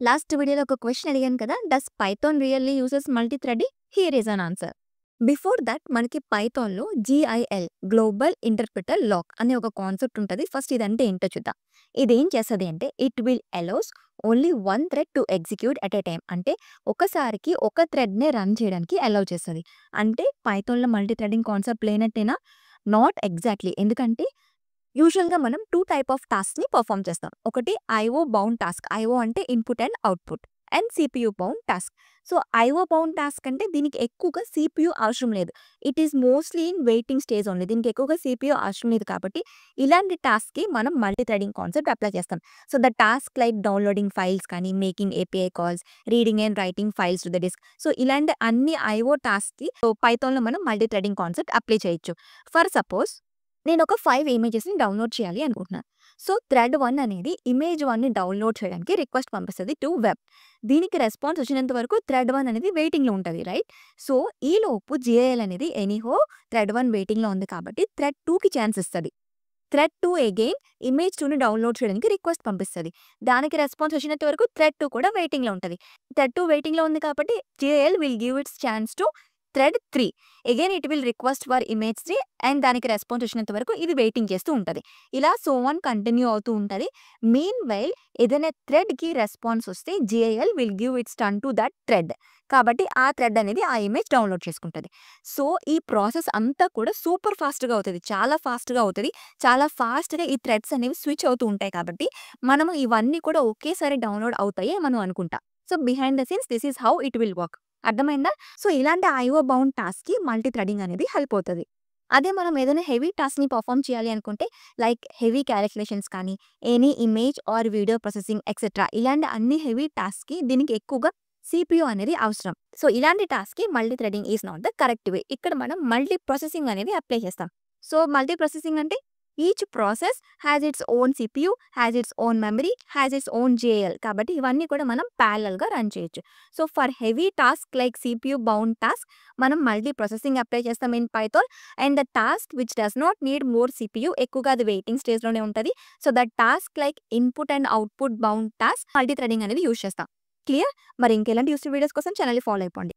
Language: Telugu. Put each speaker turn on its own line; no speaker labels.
లాస్ట్ వీడియోలో ఒక క్వెషన్ అడిగాను కదా! Does Python really uses multi threading? Here is an answer. Before that మనకి పైథాన్‌లో జీఐఎల్ గ్లోబల్ ఇంటర్ప్రిటర్ లాక్ అనే ఒక కాన్సెప్ట్ ఉంటది. ఫస్ట్ ఇదంటే ఏంటో చూద్దాం. ఇదేం చేస్తది అంటే it will allows only one thread to execute at a time. అంటే ఒకసారికి ఒక థ్రెడ్‌నే రన్ చేయడానికి అలౌ చేస్తది. అంటే పైథాన్‌లో మల్టీ థ్రెడింగ్ కాన్సెప్ట్ లేనట్టేనా? నాట్ ఎగ్జాక్ట్‌లీ. ఎందుకంటే యూజువల్‌గా మనం 2 టైప్ ఆఫ్ టాస్క్‌ని పర్ఫార్మ్ చేస్తాం. ఒకటి ఐఓ బౌండ్ టాస్క్. ఐఓ అంటే input and output. And CPU bound task. So, IO bound task అంటే దీనికి ఎక్కువగా సీపీయూ అవసరం లేదు. It is mostly in waiting stage only. దీనికి ఎక్కువగా సీపీయూ అవసరం లేదు కాబట్టి ఇలాంటి టాస్క్‌కి మనం మల్టీ థ్రెడింగ్ కాన్సెప్ట్ అప్లై చేస్తాం. So, the task like downloading files కానీ, making API calls, reading and writing files to the disk. So, ఇలాంటి అన్ని ఐఓ టాస్క్‌కి పైథాన్‌లో మనం మల్టీ థ్రెడింగ్ కాన్సెప్ట్ అప్లై చేయొచ్చు. ఫర్ సపోజ్ నేనొక 5 ఇమేజెస్‌ని డౌన్‌లోడ్ చేయాలి అనుకుంటున్నాను. సో, థ్రెడ్ 1 అనేది ఇమేజ్ 1ని డౌన్‌లోడ్ చేయడానికి రిక్వెస్ట్ పంపిస్తది టు వెబ్. దీనికి రెస్పాన్స్ వచ్చినంత వరకు థ్రెడ్ 1 అనేది వెయిటింగ్‌లో ఉంటది. రైట్? సో, ఈలోపు జీఏఎల్ అనేది ఎనీహో థ్రెడ్ 1 వెయిటింగ్‌లో ఉంది కాబట్టి థ్రెడ్ 2కి ఛాన్స్ ఇస్తది. థ్రెడ్ 2 అగైన్ ఇమేజ్ 2ని డౌన్‌లోడ్ చేయడానికి రిక్వెస్ట్ పంపిస్తది. దానికి రెస్పాన్స్ వచ్చినంత వరకు థ్రెడ్ 2 కూడా వెయిటింగ్‌లో ఉంటది. థ్రెడ్ 2 వెయిటింగ్‌లో ఉంది కాబట్టి GIL will give its chance to thread 3. Again it will request for image 3 and దానికి రెస్పాన్స్ వచ్చినంత వరకు ఇది వెయిటింగ్ చేస్తూ ఉంటది. ఇలా సో ఆన్ కంటిన్యూ అవుతూ ఉంటది. మీన్‌వైల్ ఏదైనా థ్రెడ్‌కి రెస్పాన్స్ వస్తే GIL will give its turn to that thread. కాబట్టి ఆ థ్రెడ్ అనేది ఆ ఇమేజ్ డౌన్‌లోడ్ చేసుకుంటది. సో, ఈ ప్రాసెస్ అంతా కూడా సూపర్ ఫాస్ట్‌గా అవుతది. చాలా ఫాస్ట్‌గా అవుతది. చాలా ఫాస్ట్‌గా ఈ థ్రెడ్స్ అనేవి స్విచ్ అవుతూ ఉంటాయి కాబట్టి మనము ఇవన్నీ కూడా ఒకేసారి డౌన్‌లోడ్ అవుతాయి అని మనం అనుకుంటాం. So, behind the scenes this is how it will work. అర్థమైందా? సో, ఇలాంటి ఐఓ బౌండ్ టాస్క్‌కి మల్టీ థ్రెడింగ్ అనేది హెల్ప్ అవుతది. అదే మనం ఏదైనా హెవీ టాస్క్‌ని పర్ఫార్మ్ చేయాలి అనుకుంటే లైక్ హెవీ క్యాలిక్యులేషన్స్ కానీ, any image or video processing etcetera ఇలాంటి అన్ని హెవీ టాస్క్‌కి దీనికి ఎక్కువగా సీపీయూ అనేది అవసరం. సో, ఇలాంటి టాస్క్‌కి multi threading is not the correct way. ఇక్కడ మనం మల్టీ ప్రాసెసింగ్ అనేది అప్లై చేస్తాం. సో, మల్టీ ప్రాసెసింగ్ అంటే each process has its own CPU, has its own memory, has its own GIL. కాబట్టి ఇవన్నీ కూడా మనం ప్యారలల్‌గా రన్ చేయొచ్చు. So, for heavy task like CPU bound task మనం మల్టీ ప్రాసెసింగ్ అప్లై చేస్తాం in Python. And the task which does not need more CPU ఎక్కువగా అది వెయిటింగ్ స్టేజ్‌లోనే ఉంటది. So, the task like input and output bound task multi threading అనేది యూజ్ చేస్తాం. క్లియర్? మరి ఇంకెలాంటి యూస్‌ఫుల్ వీడియోస్ కోసం ఛానెల్‌ని ఫాలో అయిపోండి.